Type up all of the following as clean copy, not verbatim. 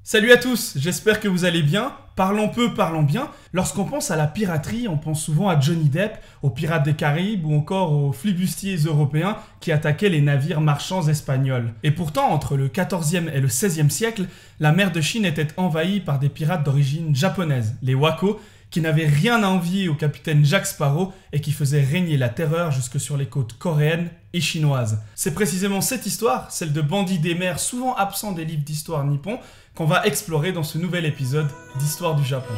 Salut à tous, j'espère que vous allez bien. Parlons peu, parlons bien. Lorsqu'on pense à la piraterie, on pense souvent à Johnny Depp, aux pirates des Caraïbes ou encore aux flibustiers européens qui attaquaient les navires marchands espagnols. Et pourtant, entre le XIVe et le XVIe siècle, la mer de Chine était envahie par des pirates d'origine japonaise, les Wako, qui n'avaient rien à envier au capitaine Jack Sparrow et qui faisaient régner la terreur jusque sur les côtes coréennes et chinoises. C'est précisément cette histoire, celle de bandits des mers souvent absents des livres d'histoire nippon, qu'on va explorer dans ce nouvel épisode d'Histoire du Japon.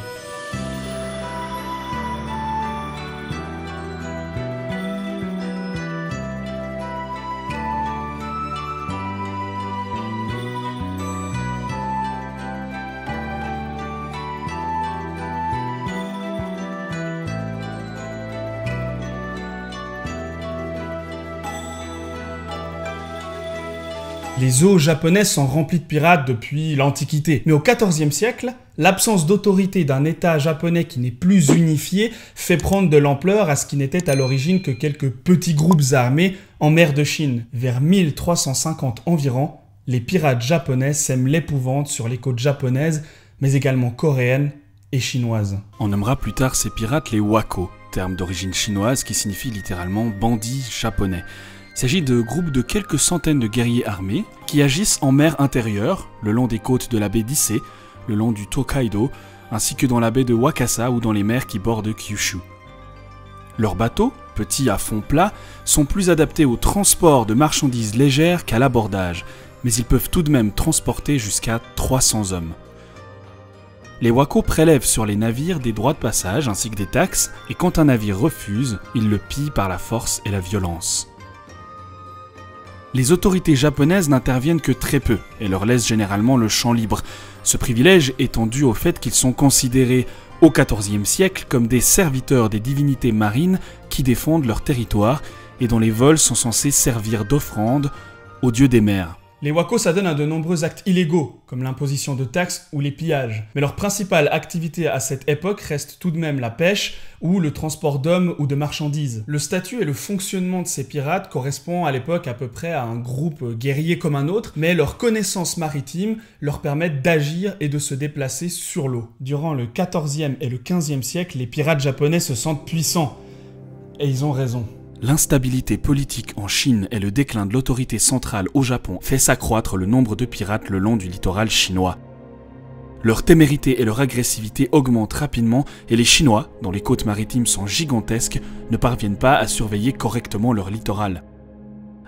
Les eaux japonaises sont remplies de pirates depuis l'Antiquité. Mais au XIVe siècle, l'absence d'autorité d'un État japonais qui n'est plus unifié fait prendre de l'ampleur à ce qui n'était à l'origine que quelques petits groupes armés en mer de Chine. Vers 1350 environ, les pirates japonais sèment l'épouvante sur les côtes japonaises, mais également coréennes et chinoises. On nommera plus tard ces pirates les Wako, terme d'origine chinoise qui signifie littéralement bandits japonais. Il s'agit de groupes de quelques centaines de guerriers armés qui agissent en mer intérieure, le long des côtes de la baie d'Issei, le long du Tōkaidō, ainsi que dans la baie de Wakasa ou dans les mers qui bordent Kyūshū. Leurs bateaux, petits à fond plat, sont plus adaptés au transport de marchandises légères qu'à l'abordage, mais ils peuvent tout de même transporter jusqu'à 300 hommes. Les Wako prélèvent sur les navires des droits de passage ainsi que des taxes, et quand un navire refuse, ils le pillent par la force et la violence. Les autorités japonaises n'interviennent que très peu et leur laissent généralement le champ libre. Ce privilège étant dû au fait qu'ils sont considérés au XIVe siècle comme des serviteurs des divinités marines qui défendent leur territoire et dont les vols sont censés servir d'offrande aux dieux des mers. Les Wako s'adonnent à de nombreux actes illégaux, comme l'imposition de taxes ou les pillages. Mais leur principale activité à cette époque reste tout de même la pêche ou le transport d'hommes ou de marchandises. Le statut et le fonctionnement de ces pirates correspond à l'époque à peu près à un groupe guerrier comme un autre, mais leurs connaissances maritimes leur permettent d'agir et de se déplacer sur l'eau. Durant le XIVe et le XVe siècle, les pirates japonais se sentent puissants. Et ils ont raison. L'instabilité politique en Chine et le déclin de l'autorité centrale au Japon fait s'accroître le nombre de pirates le long du littoral chinois. Leur témérité et leur agressivité augmentent rapidement et les Chinois, dont les côtes maritimes sont gigantesques, ne parviennent pas à surveiller correctement leur littoral.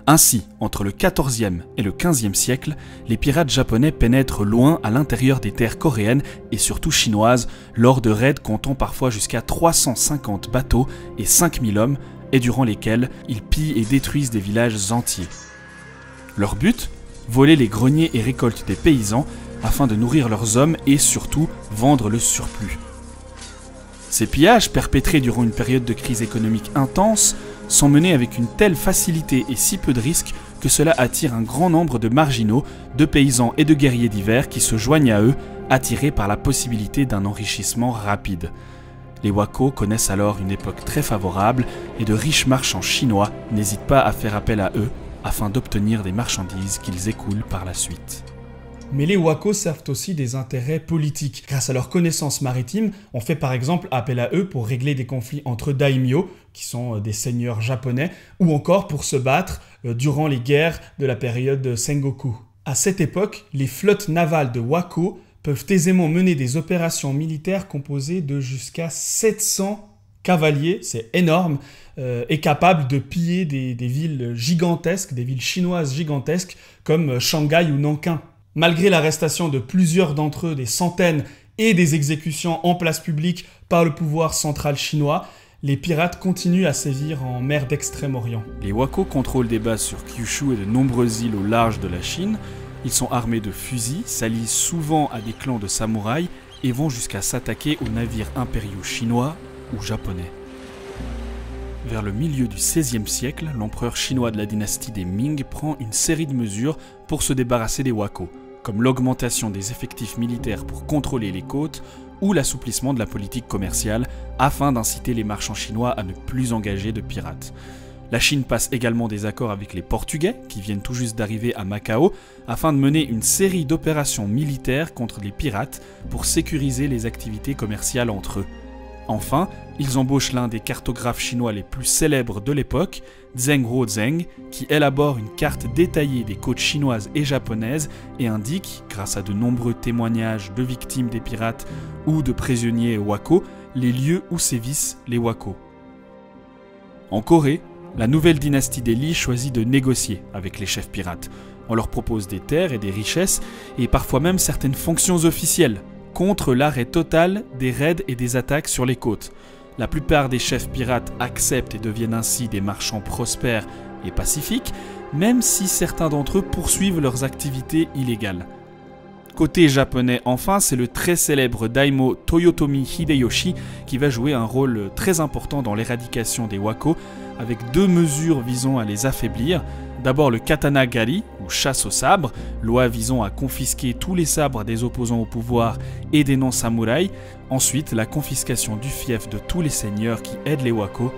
Ainsi, entre le XIVe et le XVe siècle, les pirates japonais pénètrent loin à l'intérieur des terres coréennes et surtout chinoises lors de raids comptant parfois jusqu'à 350 bateaux et 5000 hommes, et durant lesquels ils pillent et détruisent des villages entiers. Leur but ? Voler les greniers et récoltes des paysans afin de nourrir leurs hommes et surtout vendre le surplus. Ces pillages, perpétrés durant une période de crise économique intense, sont menés avec une telle facilité et si peu de risques que cela attire un grand nombre de marginaux, de paysans et de guerriers divers qui se joignent à eux, attirés par la possibilité d'un enrichissement rapide. Les Wako connaissent alors une époque très favorable et de riches marchands chinois n'hésitent pas à faire appel à eux afin d'obtenir des marchandises qu'ils écoulent par la suite. Mais les Wako servent aussi des intérêts politiques. Grâce à leurs connaissances maritimes, on fait par exemple appel à eux pour régler des conflits entre daimyo, qui sont des seigneurs japonais, ou encore pour se battre durant les guerres de la période Sengoku. À cette époque, les flottes navales de Wako peuvent aisément mener des opérations militaires composées de jusqu'à 700 cavaliers, c'est énorme, et capables de piller des villes gigantesques, des villes chinoises gigantesques comme Shanghai ou Nankin. Malgré l'arrestation de plusieurs d'entre eux, des centaines et des exécutions en place publique par le pouvoir central chinois, les pirates continuent à sévir en mer d'Extrême-Orient. Les Wako contrôlent des bases sur Kyūshū et de nombreuses îles au large de la Chine. Ils sont armés de fusils, s'allient souvent à des clans de samouraïs et vont jusqu'à s'attaquer aux navires impériaux chinois ou japonais. Vers le milieu du XVIe siècle, l'empereur chinois de la dynastie des Ming prend une série de mesures pour se débarrasser des Wako, comme l'augmentation des effectifs militaires pour contrôler les côtes ou l'assouplissement de la politique commerciale afin d'inciter les marchands chinois à ne plus engager de pirates. La Chine passe également des accords avec les Portugais, qui viennent tout juste d'arriver à Macao, afin de mener une série d'opérations militaires contre les pirates pour sécuriser les activités commerciales entre eux. Enfin, ils embauchent l'un des cartographes chinois les plus célèbres de l'époque, Zheng Ruozheng, qui élabore une carte détaillée des côtes chinoises et japonaises et indique, grâce à de nombreux témoignages de victimes des pirates ou de prisonniers wako, les lieux où sévissent les wako. En Corée, la nouvelle dynastie des Li choisit de négocier avec les chefs pirates. On leur propose des terres et des richesses, et parfois même certaines fonctions officielles, contre l'arrêt total des raids et des attaques sur les côtes. La plupart des chefs pirates acceptent et deviennent ainsi des marchands prospères et pacifiques, même si certains d'entre eux poursuivent leurs activités illégales. Côté japonais, enfin, c'est le très célèbre daimyo Toyotomi Hideyoshi qui va jouer un rôle très important dans l'éradication des wako, avec deux mesures visant à les affaiblir. D'abord le katana gari, ou chasse au sabre, loi visant à confisquer tous les sabres des opposants au pouvoir et des non-samouraïs. Ensuite, la confiscation du fief de tous les seigneurs qui aident les wako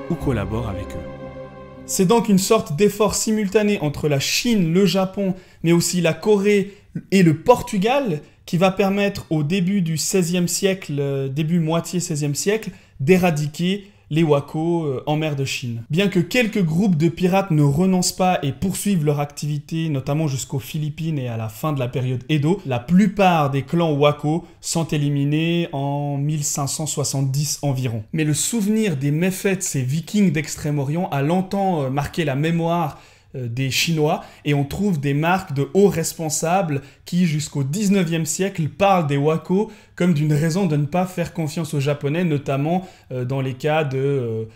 ou collaborent avec eux. C'est donc une sorte d'effort simultané entre la Chine, le Japon, mais aussi la Corée et le Portugal qui va permettre au début du XVIe siècle, début moitié XVIe siècle, d'éradiquer les wako en mer de Chine. Bien que quelques groupes de pirates ne renoncent pas et poursuivent leur activité, notamment jusqu'aux Philippines et à la fin de la période Edo, la plupart des clans wako sont éliminés en 1570 environ. Mais le souvenir des méfaits de ces vikings d'Extrême-Orient a longtemps marqué la mémoire des Chinois, et on trouve des marques de hauts responsables qui, jusqu'au 19e siècle, parlent des wako comme d'une raison de ne pas faire confiance aux Japonais, notamment dans les cas de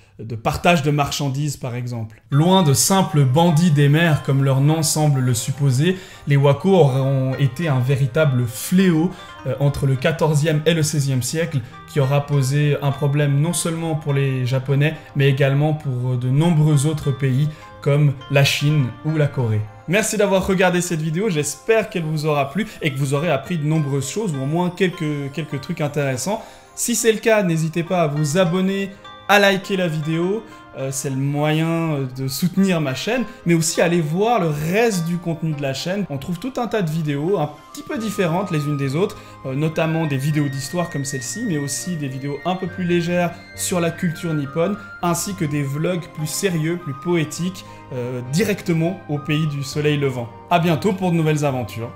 partage de marchandises, par exemple. Loin de simples bandits des mers, comme leur nom semble le supposer, les wako auront été un véritable fléau entre le 14e et le 16e siècle, qui aura posé un problème non seulement pour les Japonais, mais également pour de nombreux autres pays, comme la Chine ou la Corée. Merci d'avoir regardé cette vidéo, j'espère qu'elle vous aura plu et que vous aurez appris de nombreuses choses, ou au moins quelques trucs intéressants. Si c'est le cas, n'hésitez pas à vous abonner, à liker la vidéo, c'est le moyen de soutenir ma chaîne, mais aussi aller voir le reste du contenu de la chaîne. On trouve tout un tas de vidéos un petit peu différentes les unes des autres, notamment des vidéos d'histoire comme celle-ci, mais aussi des vidéos un peu plus légères sur la culture nippone, ainsi que des vlogs plus sérieux, plus poétiques, directement au pays du soleil levant. A bientôt pour de nouvelles aventures.